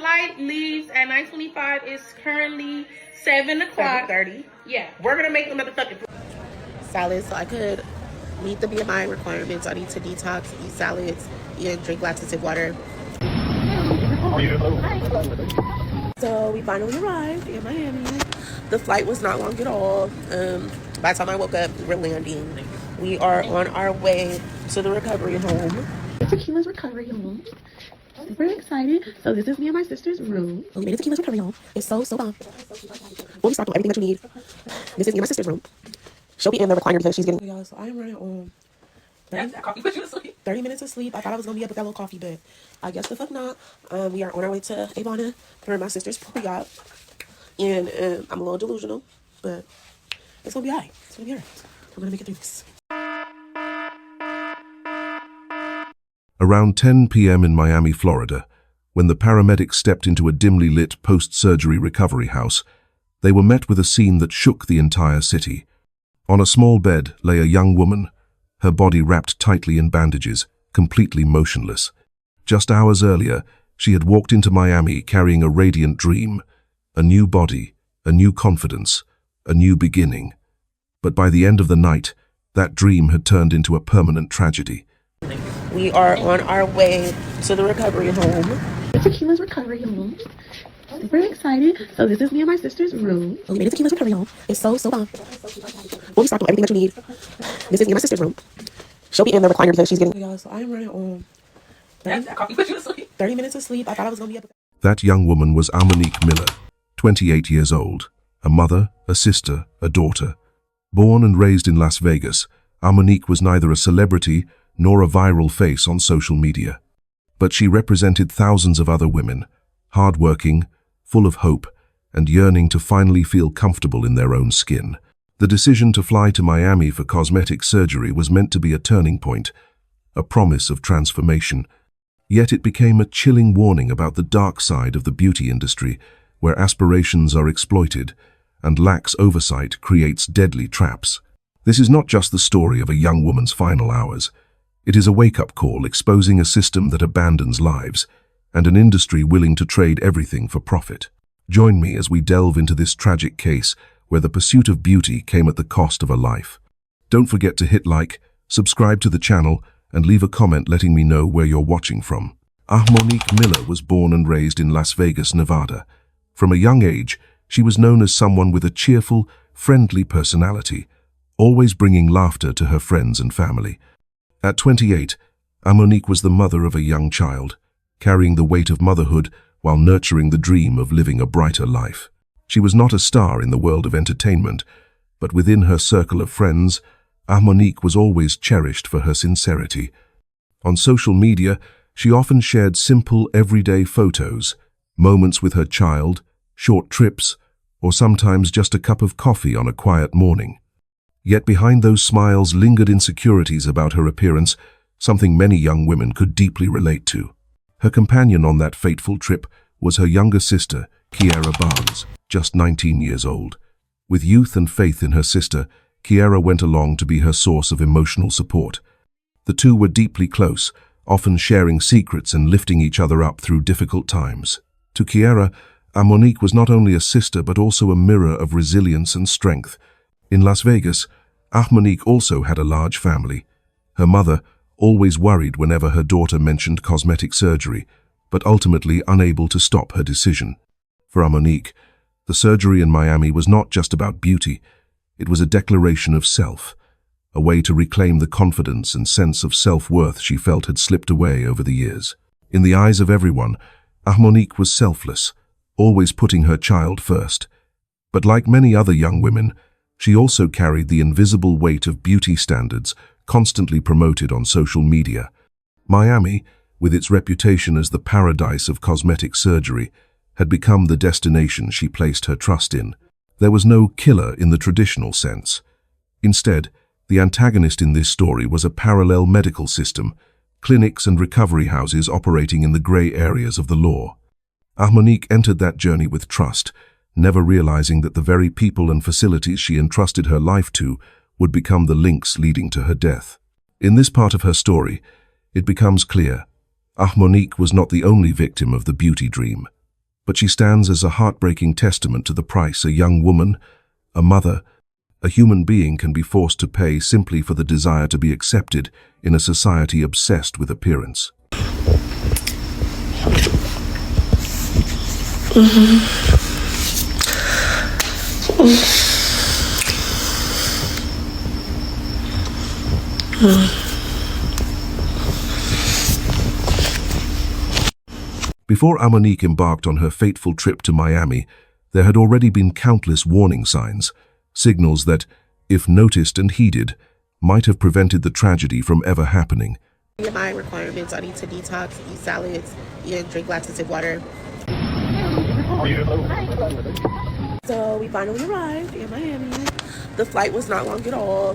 flight leaves at 9:25. It's currently 7 o'clock. 7:30. Yeah. We're gonna make the motherfucking Salads, so I could meet the BMI requirements. I need to detox, eat salads, and drink lots of water. So we finally arrived in Miami. The flight was not long at all. By the time I woke up, we were landing. We are on our way to the recovery home. Tequila's recovery home. Super excited. So this is me and my sister's room. We made it to Tequila's recovery home. It's so bomb. We'll be stocked with everything that you need. This is me and my sister's room. She'll be in the recliner because she's getting... Y'all, so I'm running on 30 minutes of sleep. I thought I was going to be up with that little coffee, but I guess the fuck not. We are on our way to Avana for my sister's pre-op. And I'm a little delusional, but it's going to be all right. It's going to be all right. I'm going to make it through this. Around 10 p.m. in Miami, Florida, when the paramedics stepped into a dimly lit post-surgery recovery house, they were met with a scene that shook the entire city. On a small bed lay a young woman, her body wrapped tightly in bandages, completely motionless. Just hours earlier, she had walked into Miami carrying a radiant dream, a new body, a new confidence, a new beginning. But by the end of the night, that dream had turned into a permanent tragedy. We are on our way to the recovery home. Tequila's recovery home. Super excited. So this is me and my sister's room. We made it to Tequila's recovery home. It's so bomb. We'll be stocked with everything that you need. This is me and my sister's room. She'll be in the recliner because she's getting... Y'all, so I'm running on 30 minutes of sleep. I thought I was going to be up. That young woman was Monique Miller, 28 years old, a mother, a sister, a daughter. Born and raised in Las Vegas, Monique was neither a celebrity nor a viral face on social media. But she represented thousands of other women, hardworking, full of hope, and yearning to finally feel comfortable in their own skin. The decision to fly to Miami for cosmetic surgery was meant to be a turning point, a promise of transformation. Yet it became a chilling warning about the dark side of the beauty industry, where aspirations are exploited and lax oversight creates deadly traps. This is not just the story of a young woman's final hours. It is a wake-up call exposing a system that abandons lives and an industry willing to trade everything for profit. Join me as we delve into this tragic case where the pursuit of beauty came at the cost of a life. Don't forget to hit like, subscribe to the channel, and leave a comment letting me know where you're watching from. Monique Miller was born and raised in Las Vegas, Nevada. From a young age, she was known as someone with a cheerful, friendly personality, always bringing laughter to her friends and family. At 28, Monique was the mother of a young child, carrying the weight of motherhood while nurturing the dream of living a brighter life. She was not a star in the world of entertainment, but within her circle of friends, Monique was always cherished for her sincerity. On social media, she often shared simple, everyday photos, moments with her child, short trips, or sometimes just a cup of coffee on a quiet morning. Yet behind those smiles lingered insecurities about her appearance, something many young women could deeply relate to. Her companion on that fateful trip was her younger sister, Kiara Barnes, just 19 years old. With youth and faith in her sister, Kiara went along to be her source of emotional support. The two were deeply close, often sharing secrets and lifting each other up through difficult times. To Kiara, Monique was not only a sister but also a mirror of resilience and strength. In Las Vegas, Monique also had a large family. Her mother, always worried whenever her daughter mentioned cosmetic surgery, but ultimately unable to stop her decision. For Monique, the surgery in Miami was not just about beauty, it was a declaration of self, a way to reclaim the confidence and sense of self-worth she felt had slipped away over the years. In the eyes of everyone, Monique was selfless, always putting her child first. But like many other young women, she also carried the invisible weight of beauty standards constantly promoted on social media. Miami, with its reputation as the paradise of cosmetic surgery, had become the destination she placed her trust in. There was no killer in the traditional sense. Instead, the antagonist in this story was a parallel medical system, clinics and recovery houses operating in the gray areas of the law. Monique entered that journey with trust, never realizing that the very people and facilities she entrusted her life to would become the links leading to her death. In this part of her story, it becomes clear, Monique was not the only victim of the beauty dream. but she stands as a heartbreaking testament to the price a young woman, a mother, a human being can be forced to pay simply for the desire to be accepted in a society obsessed with appearance. Before Amonique embarked on her fateful trip to Miami, there had already been countless warning signs, signals that, if noticed and heeded, might have prevented the tragedy from ever happening. My requirements: I need to detox, eat salads, and drink lots of water. So we finally arrived in Miami. The flight was not long at all.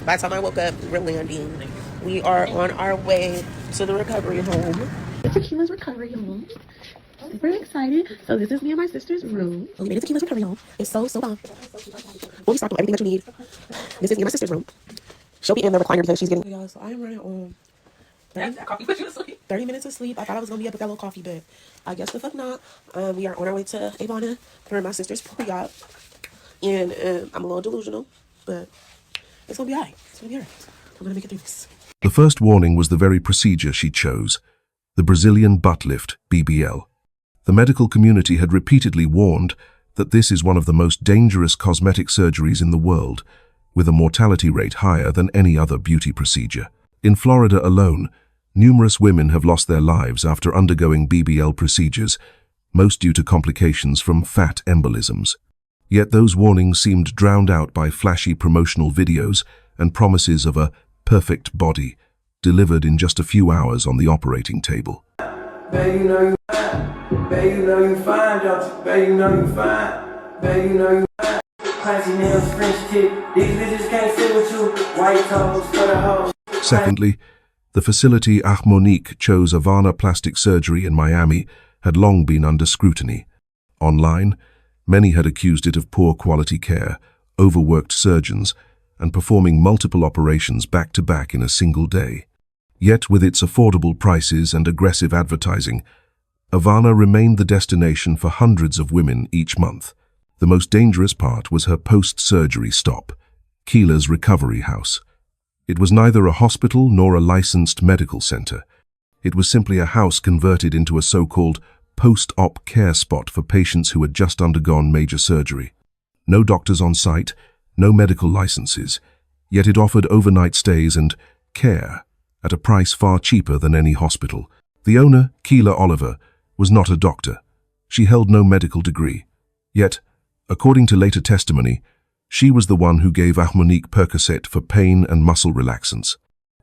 By the time I woke up, we're landing. We are on our way to the recovery home. Tequila's recovery home. Super excited. So this is me and my sister's room. We made it to Tequila's recovery home. It's so bomb. We'll be stocking everything that you need. This is me and my sister's room. She'll be in the recliner because she's getting... Y'all, so I am running on 30 minutes of sleep. I thought I was going to be up with that little coffee, but I guess the fuck not. We are on our way to Ivana for my sister's pre-op. And I'm a little delusional, but it's going to be all right. It's going to be all right. I'm going to make it through this. The first warning was the very procedure she chose, the Brazilian butt lift, BBL. The medical community had repeatedly warned that this is one of the most dangerous cosmetic surgeries in the world, with a mortality rate higher than any other beauty procedure. In Florida alone, numerous women have lost their lives after undergoing BBL procedures, most due to complications from fat embolisms. Yet those warnings seemed drowned out by flashy promotional videos and promises of a perfect body, delivered in just a few hours on the operating table. Baby, you know you fine. Baby, you know you fine, don't you? Baby, you know you fine. Baby, you know you fine. Classy nails, French tip. These bitches can't sit with you. White toes for the hoes. Secondly, the facility Amonique chose, Ivana Plastic Surgery in Miami, had long been under scrutiny. Online, many had accused it of poor quality care, overworked surgeons, and performing multiple operations back-to-back in a single day. Yet with its affordable prices and aggressive advertising, Ivana remained the destination for hundreds of women each month. The most dangerous part was her post-surgery stop, Keela's Recovery House. It was neither a hospital nor a licensed medical center. It was simply a house converted into a so-called post-op care spot for patients who had just undergone major surgery. No doctors on site, no medical licenses, yet it offered overnight stays and care at a price far cheaper than any hospital. The owner, Keela Oliver, was not a doctor. She held no medical degree. Yet, according to later testimony, she was the one who gave Amonique Percocet for pain and muscle relaxants.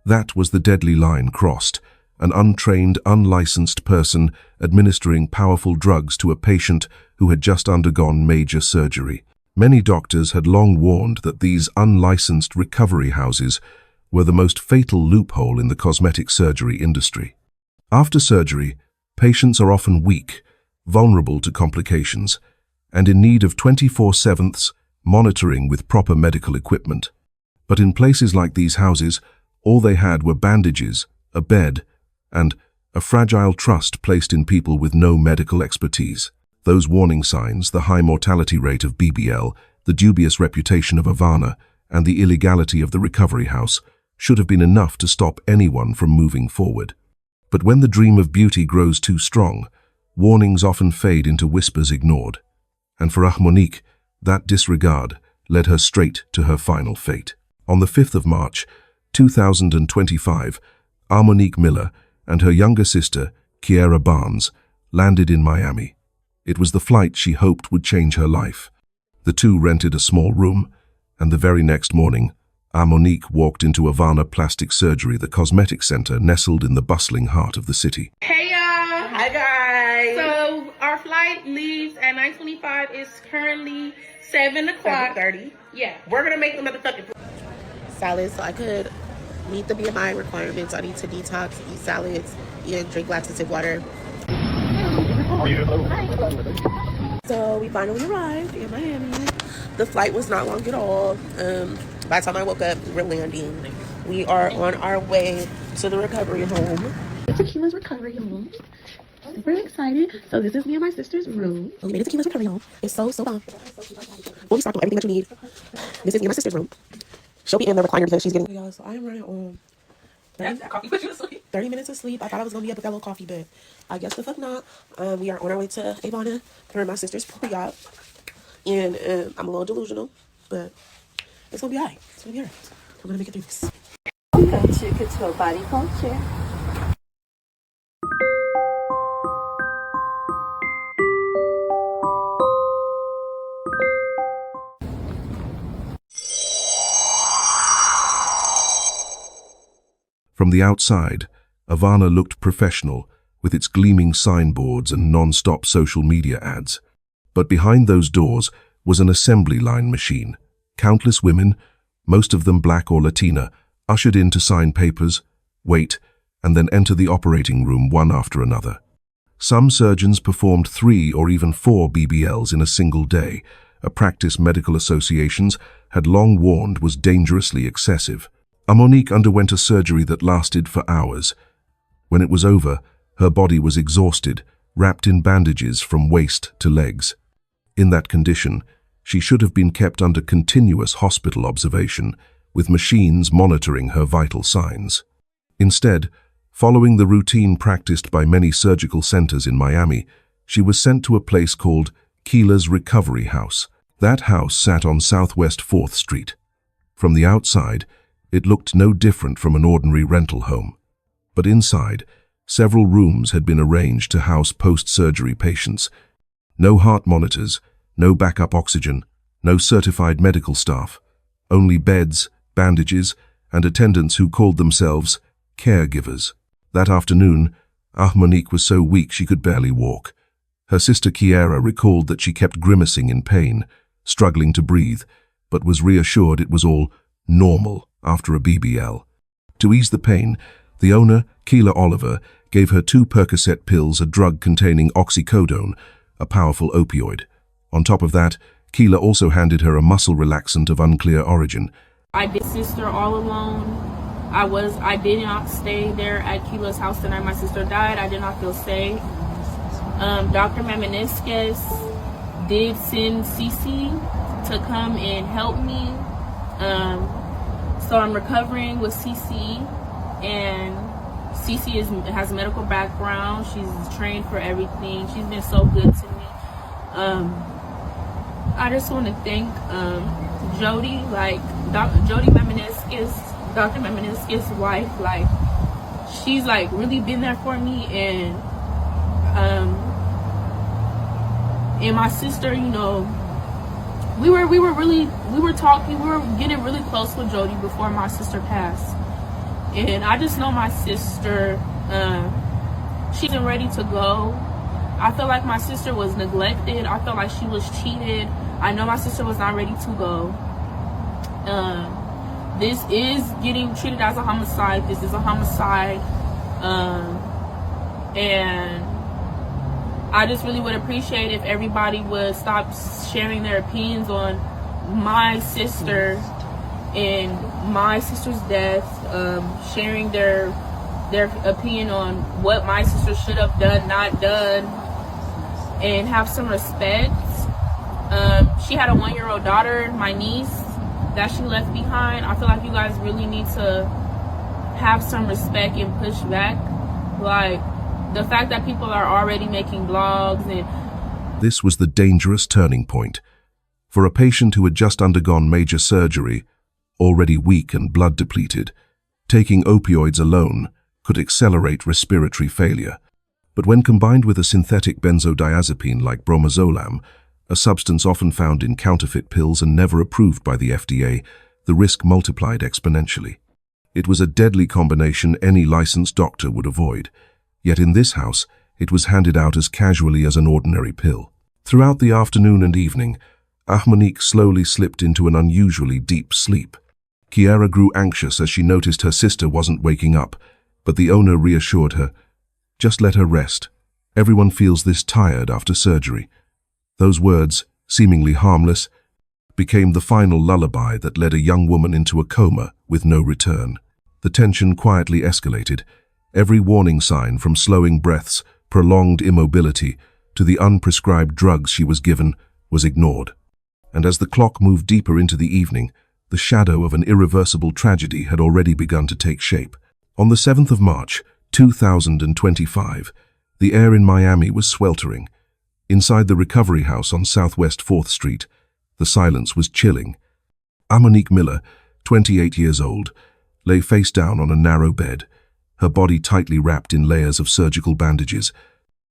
That was the deadly line crossed, an untrained, unlicensed person administering powerful drugs to a patient who had just undergone major surgery. Many doctors had long warned that these unlicensed recovery houses were the most fatal loophole in the cosmetic surgery industry. After surgery, patients are often weak, vulnerable to complications, and in need of 24/7 monitoring with proper medical equipment. But in places like these houses, all they had were bandages, a bed, and a fragile trust placed in people with no medical expertise. Those warning signs, the high mortality rate of BBL, the dubious reputation of Ivana, and the illegality of the recovery house, should have been enough to stop anyone from moving forward. But when the dream of beauty grows too strong, warnings often fade into whispers ignored. And for Amonique, that disregard led her straight to her final fate. On the 5th of March, 2025, Amonique Miller and her younger sister, Kiera Barnes, landed in Miami. It was the flight she hoped would change her life. The two rented a small room, and the very next morning, Amonique walked into Ivana Plastic Surgery, the cosmetic center nestled in the bustling heart of the city. Hey y'all! Hi guys! So our flight leaves at 9:25. It's currently 7 o'clock. 7:30. Yeah. We're gonna make the motherfucking salads so I could meet the BMI requirements. I need to detox, eat salads, and drink lots of water. So we finally arrived in Miami. The flight was not long at all. By the time I woke up, we're landing. We are on our way to the recovery home. Tequila's recovery home. super excited. So this is me and my sister's room. We made it to Keela's recovery home. It's so bomb. Fully stocked with everything that you need. This is me and my sister's room. She'll be in the recliner because she's getting... Hey, y'all, so I am running on 30 minutes of sleep. I thought I was going to be up with that little coffee, but I guess the fuck not. We are on our way to Avon for my sister's pre-op. And I'm a little delusional, but it's going to be all right. It's going to be all right. I'm going to make it through this. Welcome to Couture Body Culture. From the outside, Ivana looked professional, with its gleaming signboards and non-stop social media ads. But behind those doors was an assembly line machine. Countless women, most of them black or Latina, ushered in to sign papers, wait, and then enter the operating room one after another. Some surgeons performed 3 or even 4 BBLs in a single day, a practice medical associations had long warned was dangerously excessive. Monique underwent a surgery that lasted for hours. When it was over, her body was exhausted, wrapped in bandages from waist to legs. In that condition, she should have been kept under continuous hospital observation, with machines monitoring her vital signs. Instead, following the routine practiced by many surgical centers in Miami, she was sent to a place called Keela's Recovery House. That house sat on Southwest 4th Street. From the outside, it looked no different from an ordinary rental home. But inside, several rooms had been arranged to house post-surgery patients. No heart monitors, no backup oxygen, no certified medical staff, only beds, bandages, and attendants who called themselves caregivers. That afternoon, Monique was so weak she could barely walk. Her sister Kiara recalled that she kept grimacing in pain, struggling to breathe, but was reassured it was all normal after a BBL. To ease the pain, the owner, Keela Oliver, gave her 2 Percocet pills, a drug containing oxycodone, a powerful opioid. On top of that, Keela also handed her a muscle relaxant of unclear origin. I did sister all alone. I did not stay there at Keela's house the night my sister died. I did not feel safe. Dr. Mamaniscus did send Cece to come and help me. So I'm recovering with Cece, and Cece has a medical background. She's trained for everything. She's been so good to me. I just want to thank Jody, Jody Mamaniscus, Dr. Mamaniscus' wife. She's really been there for me, and my sister, we were talking, we were getting really close with Jody before my sister passed. And I just know my sister, she isn't ready to go. I feel like my sister was neglected. I felt like she was cheated. I know my sister was not ready to go. This is getting treated as a homicide. This is a homicide. And I just really would appreciate if everybody would stop sharing their opinions on my sister and my sister's death, sharing their opinion on what my sister should have done, not done, and have some respect. She had a 1-year-old daughter, my niece, that she left behind. I feel like you guys really need to have some respect and push back. The fact that people are already making blogs and... This was the dangerous turning point. For a patient who had just undergone major surgery, already weak and blood depleted, taking opioids alone could accelerate respiratory failure. But when combined with a synthetic benzodiazepine like bromozolam, a substance often found in counterfeit pills and never approved by the FDA, the risk multiplied exponentially. It was a deadly combination any licensed doctor would avoid. Yet in this house, it was handed out as casually as an ordinary pill. Throughout the afternoon and evening, Monique slowly slipped into an unusually deep sleep. Kiara grew anxious as she noticed her sister wasn't waking up, but the owner reassured her, "Just let her rest. Everyone feels this tired after surgery." Those words, seemingly harmless, became the final lullaby that led a young woman into a coma with no return. The tension quietly escalated, every warning sign from slowing breaths prolonged immobility, to the unprescribed drugs she was given, was ignored. And as the clock moved deeper into the evening, the shadow of an irreversible tragedy had already begun to take shape. On the 7th of March, 2025, the air in Miami was sweltering. Inside the recovery house on Southwest 4th Street, the silence was chilling. Amonique Miller, 28 years old, lay face down on a narrow bed, her body tightly wrapped in layers of surgical bandages.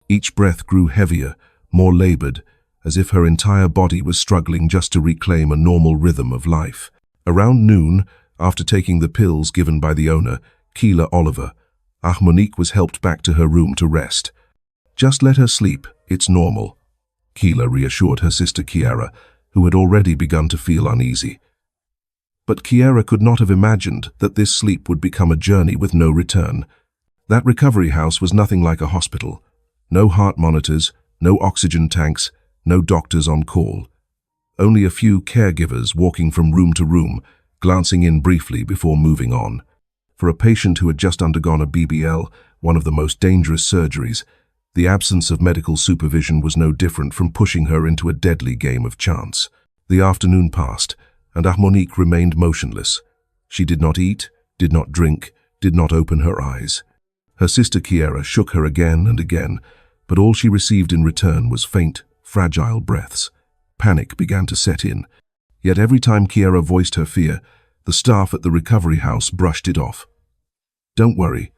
Each breath grew heavier, more labored, as if her entire body was struggling just to reclaim a normal rhythm of life. Around noon, after taking the pills given by the owner, Keela Oliver, Amonique was helped back to her room to rest. "Just let her sleep, it's normal," Keela reassured her sister Kiara, who had already begun to feel uneasy. But Kiara could not have imagined that this sleep would become a journey with no return. That recovery house was nothing like a hospital. No heart monitors, no oxygen tanks, no doctors on call. Only a few caregivers walking from room to room, glancing in briefly before moving on. For a patient who had just undergone a BBL, one of the most dangerous surgeries, the absence of medical supervision was no different from pushing her into a deadly game of chance. The afternoon passed, and Amonique remained motionless. She did not eat, did not drink, did not open her eyes. Her sister Kiara shook her again and again, but all she received in return was faint, fragile breaths. Panic began to set in. Yet every time Kiara voiced her fear, the staff at the recovery house brushed it off. "Don't worry,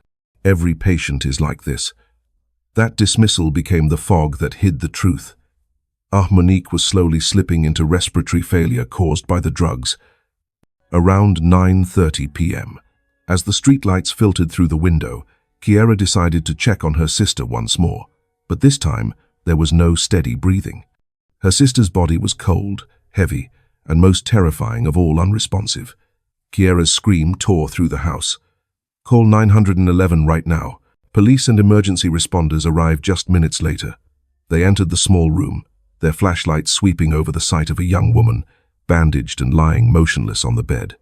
every patient is like this." That dismissal became the fog that hid the truth. Amonique was slowly slipping into respiratory failure caused by the drugs. Around 9:30 p.m., as the streetlights filtered through the window, Kiara decided to check on her sister once more. But this time, there was no steady breathing. Her sister's body was cold, heavy, and most terrifying of all unresponsive. Kiara's scream tore through the house. "Call 911 right now." Police and emergency responders arrived just minutes later. They entered the small room, their flashlights sweeping over the sight of a young woman, bandaged and lying motionless on the bed.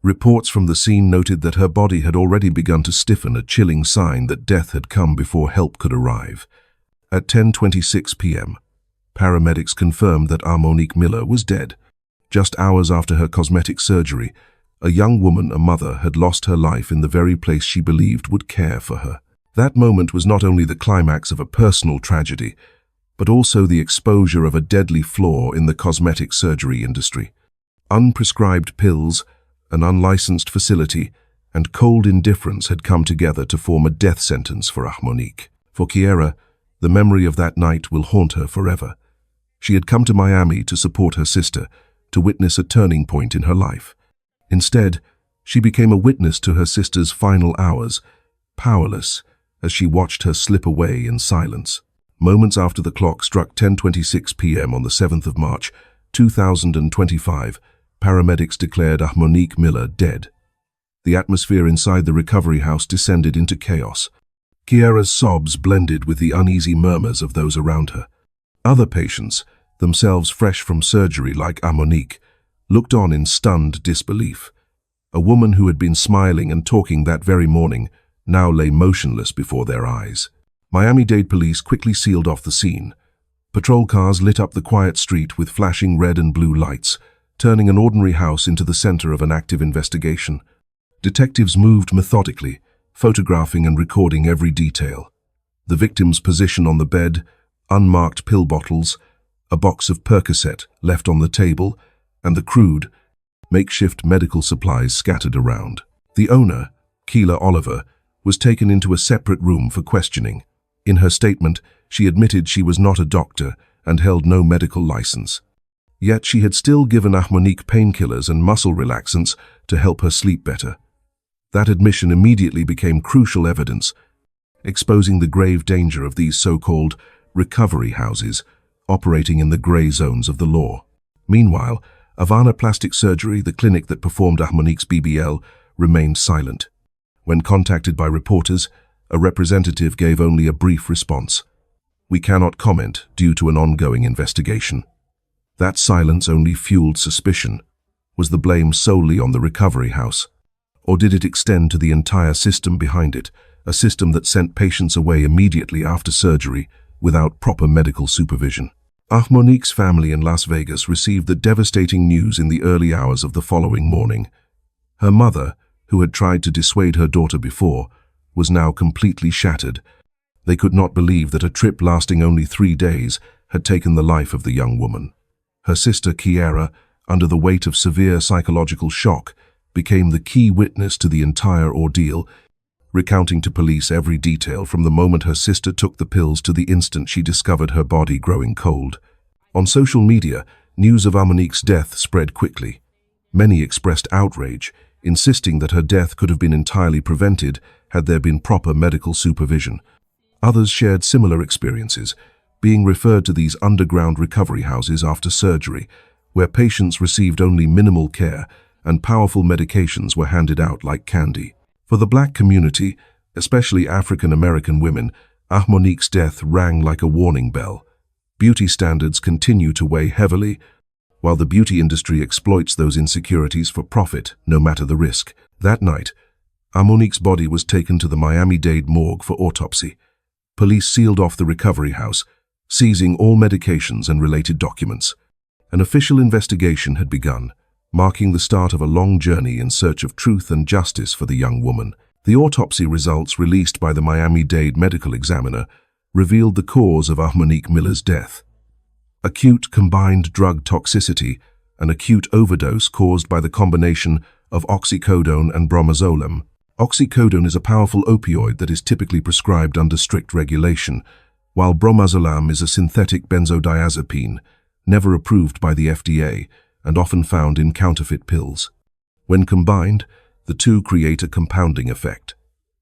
Reports from the scene noted that her body had already begun to stiffen, a chilling sign that death had come before help could arrive. At 10:26 p.m., paramedics confirmed that Amonique Miller was dead. Just hours after her cosmetic surgery, a young woman, a mother, had lost her life in the very place she believed would care for her. That moment was not only the climax of a personal tragedy, but also the exposure of a deadly flaw in the cosmetic surgery industry. Unprescribed pills, an unlicensed facility, and cold indifference had come together to form a death sentence for Amonique. For Kiara, the memory of that night will haunt her forever. She had come to Miami to support her sister, to witness a turning point in her life. Instead, she became a witness to her sister's final hours, powerless, as she watched her slip away in silence. Moments after the clock struck 10:26 p.m. on the 7th of March, 2025, paramedics declared Amonique Miller dead. The atmosphere inside the recovery house descended into chaos. Kiara's sobs blended with the uneasy murmurs of those around her. Other patients, themselves fresh from surgery like Amonique, looked on in stunned disbelief. A woman who had been smiling and talking that very morning now lay motionless before their eyes. Miami-Dade police quickly sealed off the scene. Patrol cars lit up the quiet street with flashing red and blue lights, turning an ordinary house into the center of an active investigation. Detectives moved methodically, photographing and recording every detail. The victim's position on the bed, unmarked pill bottles, a box of Percocet left on the table, and the crude, makeshift medical supplies scattered around. The owner, Keela Oliver, was taken into a separate room for questioning. In her statement, she admitted she was not a doctor and held no medical license. Yet she had still given Amonique painkillers and muscle relaxants to help her sleep better. That admission immediately became crucial evidence, exposing the grave danger of these so-called recovery houses operating in the gray zones of the law. Meanwhile, Avana Plastic Surgery, the clinic that performed Amonique's BBL, remained silent. When contacted by reporters, a representative gave only a brief response. "We cannot comment due to an ongoing investigation." That silence only fueled suspicion. Was the blame solely on the recovery house? Or did it extend to the entire system behind it, a system that sent patients away immediately after surgery without proper medical supervision. Monique's family in Las Vegas received the devastating news in the early hours of the following morning. Her mother, who had tried to dissuade her daughter before, was now completely shattered. They could not believe that a trip lasting only 3 days had taken the life of the young woman. Her sister Kiara, under the weight of severe psychological shock, became the key witness to the entire ordeal, recounting to police every detail from the moment her sister took the pills to the instant she discovered her body growing cold. On social media, news of Monique's death spread quickly. Many expressed outrage, insisting that her death could have been entirely prevented had there been proper medical supervision. Others shared similar experiences, being referred to these underground recovery houses after surgery, where patients received only minimal care and powerful medications were handed out like candy. For the black community, especially African American women, Monique's death rang like a warning bell. Beauty standards continue to weigh heavily, while the beauty industry exploits those insecurities for profit, no matter the risk. That night, Monique's body was taken to the Miami-Dade morgue for autopsy. Police sealed off the recovery house, seizing all medications and related documents. An official investigation had begun, marking the start of a long journey in search of truth and justice for the young woman. The autopsy results released by the Miami-Dade medical examiner revealed the cause of Monique Miller's death. Acute combined drug toxicity, an acute overdose caused by the combination of oxycodone and bromazolone. Oxycodone is a powerful opioid that is typically prescribed under strict regulation, while bromazolone is a synthetic benzodiazepine, never approved by the FDA, and often found in counterfeit pills. When combined, the two create a compounding effect,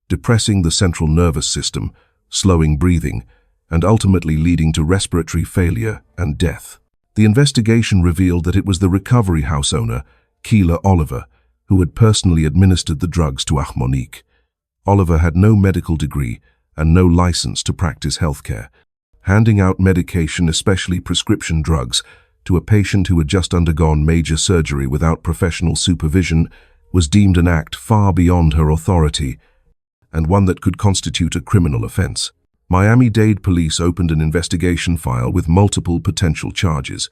depressing the central nervous system, slowing breathing, and ultimately leading to respiratory failure and death. The investigation revealed that it was the recovery house owner, Keela Oliver, who had personally administered the drugs to Monique. Oliver had no medical degree and no license to practice healthcare. Handing out medication, especially prescription drugs, to a patient who had just undergone major surgery without professional supervision was deemed an act far beyond her authority and one that could constitute a criminal offense. Miami-Dade police opened an investigation file with multiple potential charges: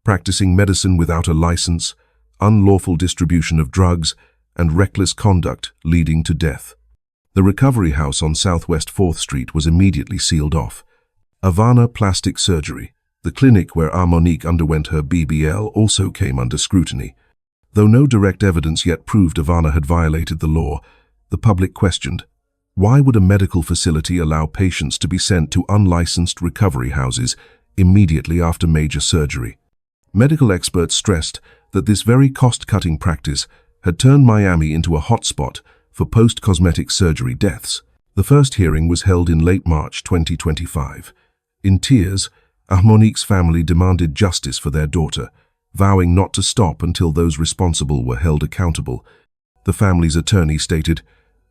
practicing medicine without a license, unlawful distribution of drugs, and reckless conduct leading to death. The recovery house on Southwest 4th Street was immediately sealed off. Ivana Plastic Surgery, the clinic where Monique underwent her BBL, also came under scrutiny. Though no direct evidence yet proved Ivana had violated the law, the public questioned, why would a medical facility allow patients to be sent to unlicensed recovery houses immediately after major surgery? Medical experts stressed that this very cost-cutting practice had turned Miami into a hotspot for post-cosmetic surgery deaths. The first hearing was held in late March 2025. In tears, Monique's family demanded justice for their daughter, vowing not to stop until those responsible were held accountable. The family's attorney stated,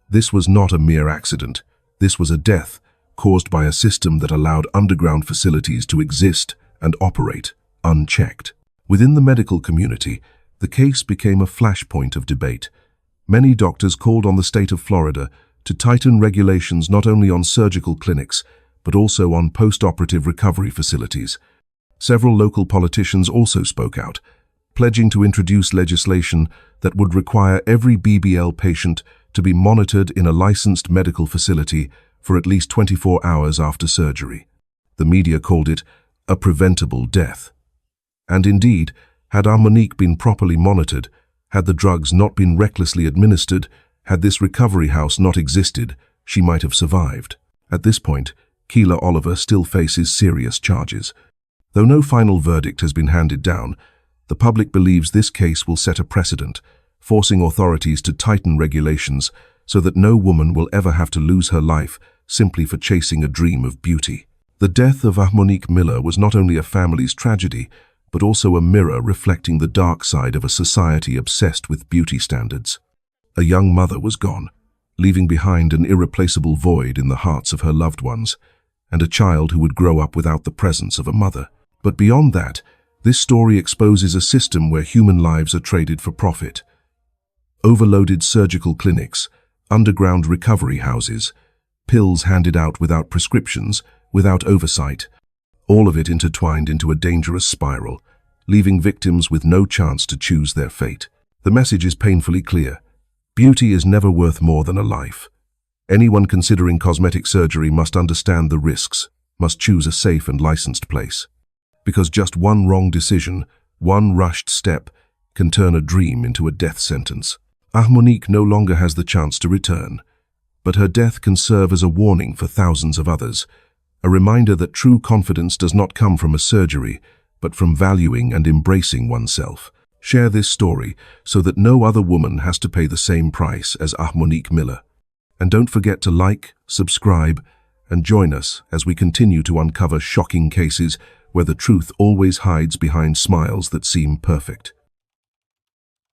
"This was not a mere accident. This was a death caused by a system that allowed underground facilities to exist and operate unchecked." Within the medical community, the case became a flashpoint of debate. Many doctors called on the state of Florida to tighten regulations not only on surgical clinics, but also on post-operative recovery facilities. Several local politicians also spoke out, pledging to introduce legislation that would require every BBL patient to be monitored in a licensed medical facility for at least 24 hours after surgery. The media called it a preventable death. And indeed, had Monique been properly monitored, had the drugs not been recklessly administered, had this recovery house not existed, she might have survived. At this point, Keela Oliver still faces serious charges. Though no final verdict has been handed down, the public believes this case will set a precedent, forcing authorities to tighten regulations so that no woman will ever have to lose her life simply for chasing a dream of beauty. The death of Monique Miller was not only a family's tragedy, but also a mirror reflecting the dark side of a society obsessed with beauty standards. A young mother was gone, leaving behind an irreplaceable void in the hearts of her loved ones, and a child who would grow up without the presence of a mother. But beyond that, this story exposes a system where human lives are traded for profit. Overloaded surgical clinics, underground recovery houses, pills handed out without prescriptions, without oversight, all of it intertwined into a dangerous spiral, leaving victims with no chance to choose their fate. The message is painfully clear. Beauty is never worth more than a life. Anyone considering cosmetic surgery must understand the risks, must choose a safe and licensed place. Because just one wrong decision, one rushed step, can turn a dream into a death sentence. Monique no longer has the chance to return, but her death can serve as a warning for thousands of others, a reminder that true confidence does not come from a surgery, but from valuing and embracing oneself. Share this story so that no other woman has to pay the same price as Monique Miller. And don't forget to like, subscribe, and join us as we continue to uncover shocking cases where the truth always hides behind smiles that seem perfect.